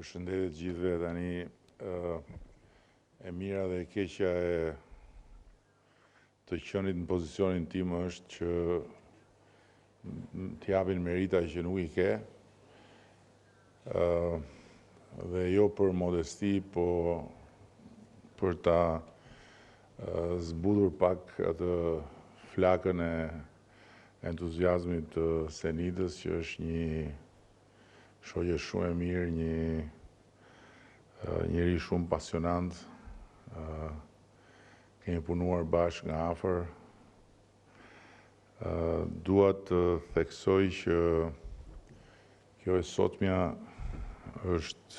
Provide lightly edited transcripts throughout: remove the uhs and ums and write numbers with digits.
Përshëndetje të gjithëve, tani e mira dhe e keqja e të qenit në pozicionin tim është që t'japin merita që nuk i ke, dhe jo për modesti, po për ta zbutur pak atë flakën e entuziazmit të Senidës, që është një shoqe shumë e mirë, një njeri shumë pasionant. Kemi punuar bashkë nga afër. Dua të theksoj që kjo e sotmja është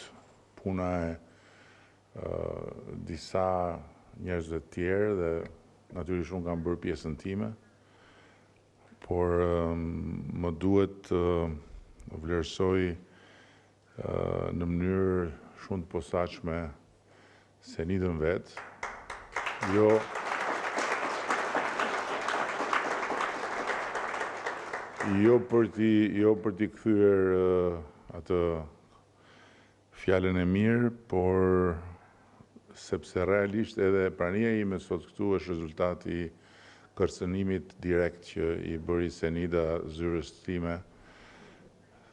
puna e disa njerëzve të tjerë dhe natyrisht unë kam bërë pjesën time, por më duhet të vlerësoj në mënyrë shumë të posaçme Senidën vetë. Jo për t'i kthyer atë fjalën e mirë, por sepse realisht edhe prania ime sot këtu është rezultati i kërcënimit direkt që i bëri Senida zyrës time,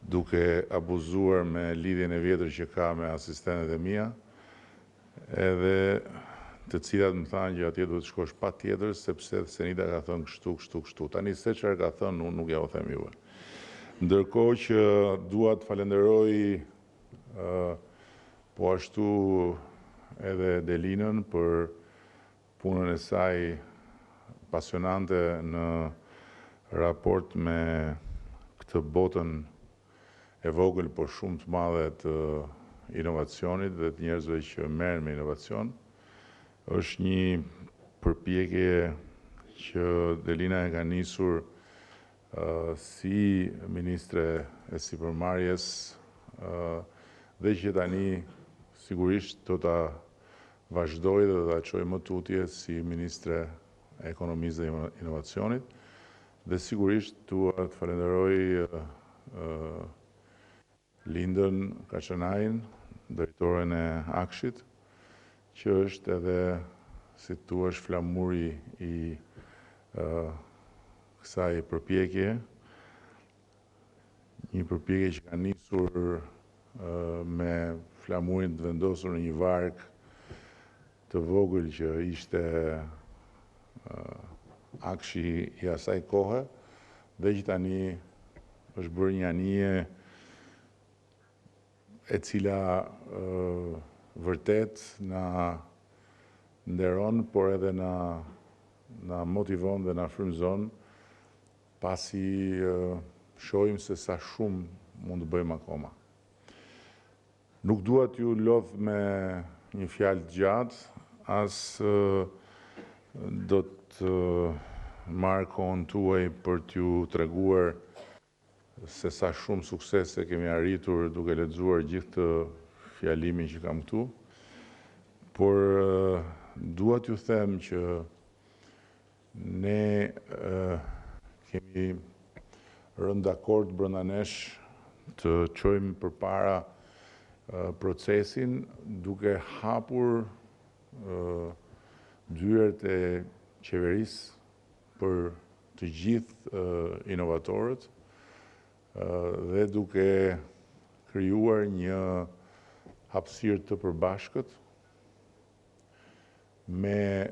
duke abuzuar me lidhjen e vjetër që ka me asistentet e mia, edhe të cilat më thanë që atje duhet të shkosh patjetër sepse Senida ka thënë kështu. Tani se çfarë ka thënë unë nuk ja u them juve. Ndërkohë që dua të falenderoj po ashtu edhe Delinën për punën e saj pasionante në raport me këtë botën e vogël por shumë të madhe të inovacionit dhe të njerëzve që merren me inovacion. Është një përpjekje që Delina e ka nisur si ministre e sipërmarrjes dhe që tani sigurisht do ta vazhdoj dhe do ta çoj më tutje si ministre e ekonomisë dhe inovacionit. Dhe sigurisht dua të falenderoj Lindën Kaçanajin, drejtoren e Akshit, që është edhe, si thua, flamuri i kësaj përpjekje. Një përpjekje që ka nisur me flamurin të vendosur në një varg të vogël që ishte Akshi i asaj kohe, dhe që tani është bërë një anije e cila vërtet na nderon, por edhe na motivon dhe na frymëzon, pasi shohim se sa shumë mund të bëjmë akoma. Nuk dua t'ju lodh me një fjalë të gjatë, as do të marr kohën tuaj për t'ju treguar se sa shumë suksese kemi arritur duke lexuar gjithë të fjalimin që kam këtu, por dua t'ju them që ne kemi rënë dakord brenda nesh të çojmë përpara procesin duke hapur dyert e qeverisë për të gjithë inovatorët, dhe duke krijuar një hapësirë të përbashkët me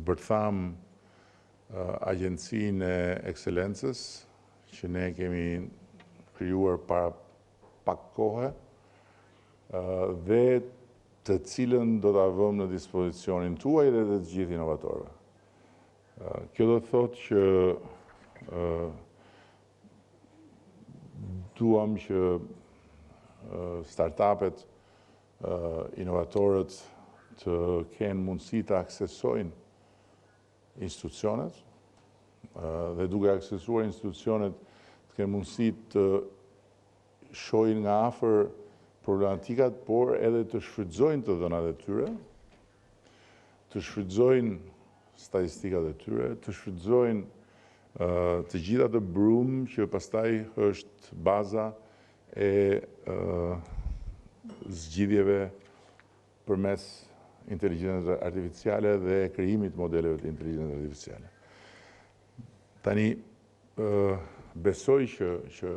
bërtham Agjencinë e Ekselencës, që ne kemi krijuar para pak kohe, dhe të cilën do ta vëmë në dispozicionin tuaj dhe të gjithë inovatorëve. Kjo do të thotë që duam që startupet, inovatorët të kenë mundësi të aksesojnë institucionet, dhe duke aksesuar institucionet të kenë mundësi të shohin nga afër problematikat, por edhe të shfrytëzojnë të dhënat e tyre, të shfrytëzojnë statistikat e tyre, të shfrytëzojnë të gjitha të brumë që pastaj është baza e zgjidhjeve përmes inteligjencës artificiale dhe krijimit modeleve të inteligjencës artificiale. Tani, besoj që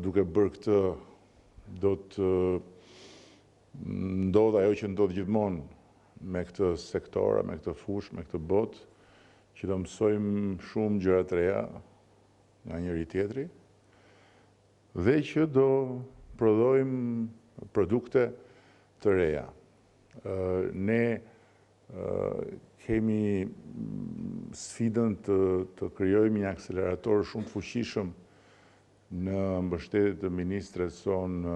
duke bërë këtë do të ndodh ajo që ndodh gjithmonë me këtë sektor, me këtë fushë, me këtë botë, që do mësojmë shumë gjëra të reja nga njëri tjetri dhe që do prodhojmë produkte të reja. Ne kemi sfidën të krijojmë një akselerator shumë të fuqishëm në mbështetje të ministres sonë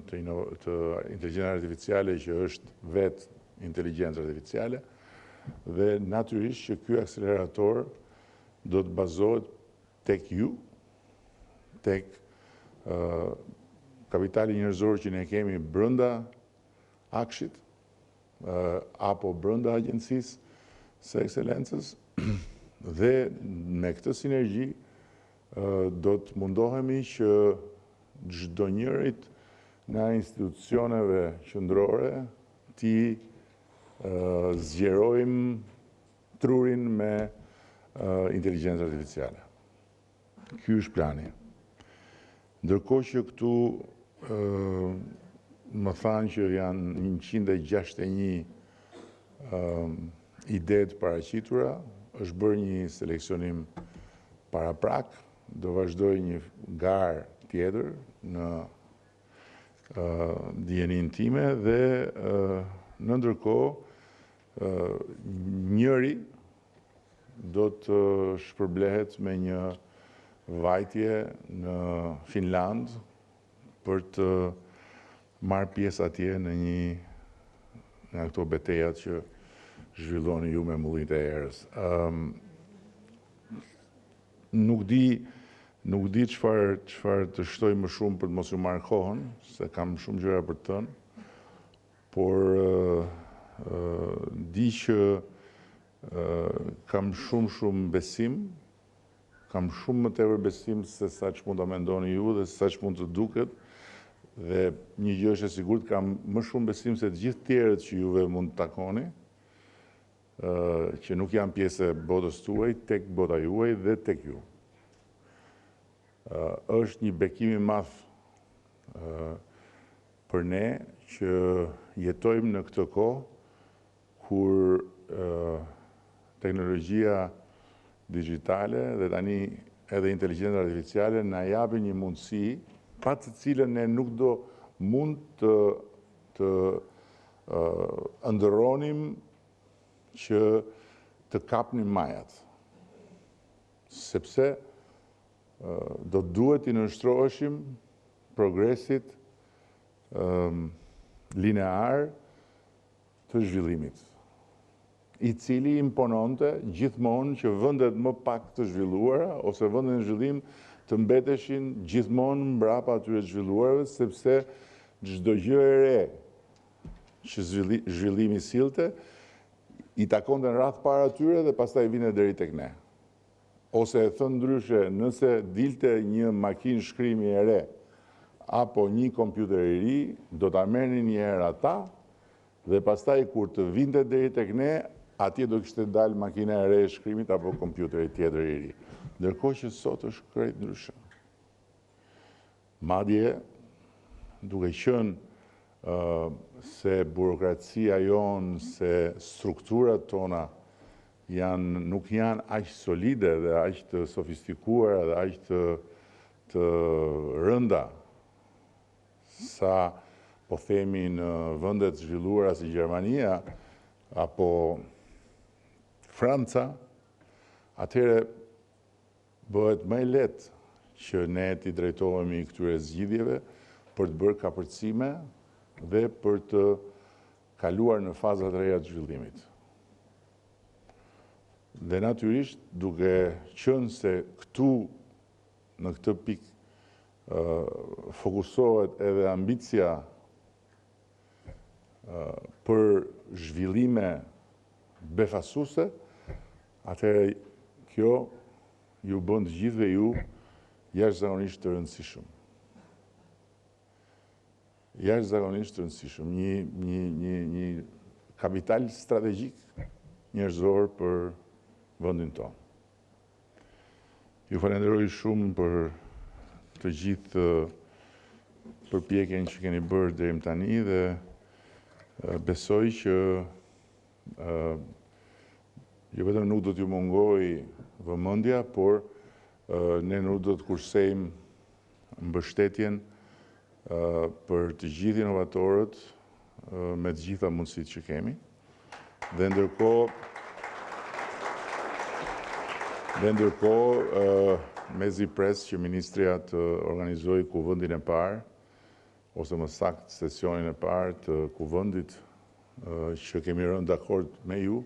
të inteligjencës artificiale, që është vetë inteligjencë artificiale, dhe natyrisht që ky akselerator do të bazohet tek ju, tek kapitali njerëzor që ne kemi brenda Akshit, apo brenda agjencisë së ekselencës, dhe me këtë sinergji do të mundohemi që çdo njërit nga institucioneve qendrore ti zgjerojmë trurin me inteligjencë artificiale. Ky është plani. Ndërkohë që këtu më thanë që janë 161 ide të paraqitura, është bërë një seleksionim paraprak, do vazhdoj një garë tjetër në dijenin time dhe në ndërkohë njëri do të shpërblehet me një vajtje në Finland për të marrë pjesë atje në një nga këto betejat që zhvilloni ju me mullinjtë e erës. Nuk di çfarë të shtoj më shumë për të mos ju marrë kohën, se kam shumë gjëra për të thënë, por di që kam shumë besim, kam shumë më tepër besim se sa që mund të mendoni ju dhe sa që mund të duket, dhe një gjë është e sigurt, kam më shumë besim se të gjithë tjerët që juve mund të takoni, që nuk janë pjesë e botës tuaj, tek bota juaj dhe tek ju. Është një bekim i madh për ne që jetojmë në këtë kohë kur teknologjia digjitale dhe tani edhe inteligjenca artificiale na japin një mundësi pa të cilën ne nuk do mund të ndërronim që të kapnim majat. Sepse do duhet të nënshtroheshim progresit linear të zhvillimit, i cili impononte gjithmonë që vendet më pak të zhvilluara ose vendet në zhvillim të mbeteshin gjithmonë mbrapa atyre të zhvilluarve, sepse çdo gjë e re që zhvillimi sillte i takonte në radh para atyre dhe pastaj vinte deri tek ne. Ose e thënë ndryshe, nëse dilte një makinë shkrimi e re apo një kompjuter i ri, do ta merrnin një herë ata dhe pastaj kur të vinte deri tek ne, atje do kishte dalë makina e re e shkrimit apo kompjuteri tjetër i ri. Ndërkohë që sot është krejt ndryshe. Madje, duke qenë se burokracia jonë, se strukturat tona nuk janë aq solide dhe aq të sofistikuara dhe aq të rënda sa po themi në vendet zhvilluara si Gjermania apo Franca, atëherë bëhet më lehtë që ne t'i drejtohemi këtyre zgjidhjeve për të bërë kapërcime dhe për të kaluar në fazat e reja të zhvillimit. Dhe natyrisht, duke qenë se këtu në këtë pikë fokusohet edhe ambicia për zhvillime befasuese, atëherë kjo ju bën të gjithëve ju jashtëzakonisht të rëndësishëm. Jashtëzakonisht të rëndësishëm, një kapital strategjik njerëzor për vendin tonë. Ju falenderoj shumë për të gjithë përpjekjen që keni bërë deri më tani dhe besoj që jo vetëm nuk do t'ju mungoj vëmendja, por ne nuk do të kursejmë mbështetjen për të gjithë inovatorët me të gjitha mundësitë që kemi. Dhe ndërkohë mezi pres që Ministria të organizoj kuvendin e parë, ose më saktë sesionin e parë të kuvendit që kemi rënë dakord me ju,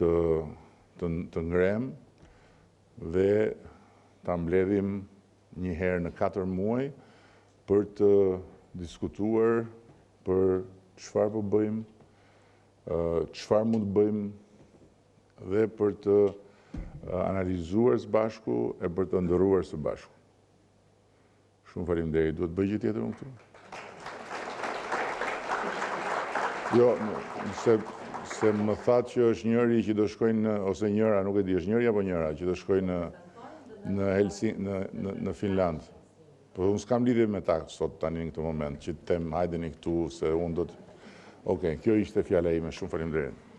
të ngrem dhe ta mbledhim një herë në 4 muaj për të diskutuar për çfarë po bëjmë, çfarë mund të bëjmë dhe për të analizuar së bashku e për të ndërruar së bashku. Shumë faleminderit. Duhet bëj gjë tjetër unë këtu? Jo, se më thatë që është njëri që do shkojnë, ose njëra, nuk e di, është njëri apo njëra, që do shkojnë në Finland. Po unë s'kam lidhje me ta sot tani në këtë moment, që të them hajdeni këtu, se unë do të... Okej, kjo ishte fjala ime, shumë faleminderit.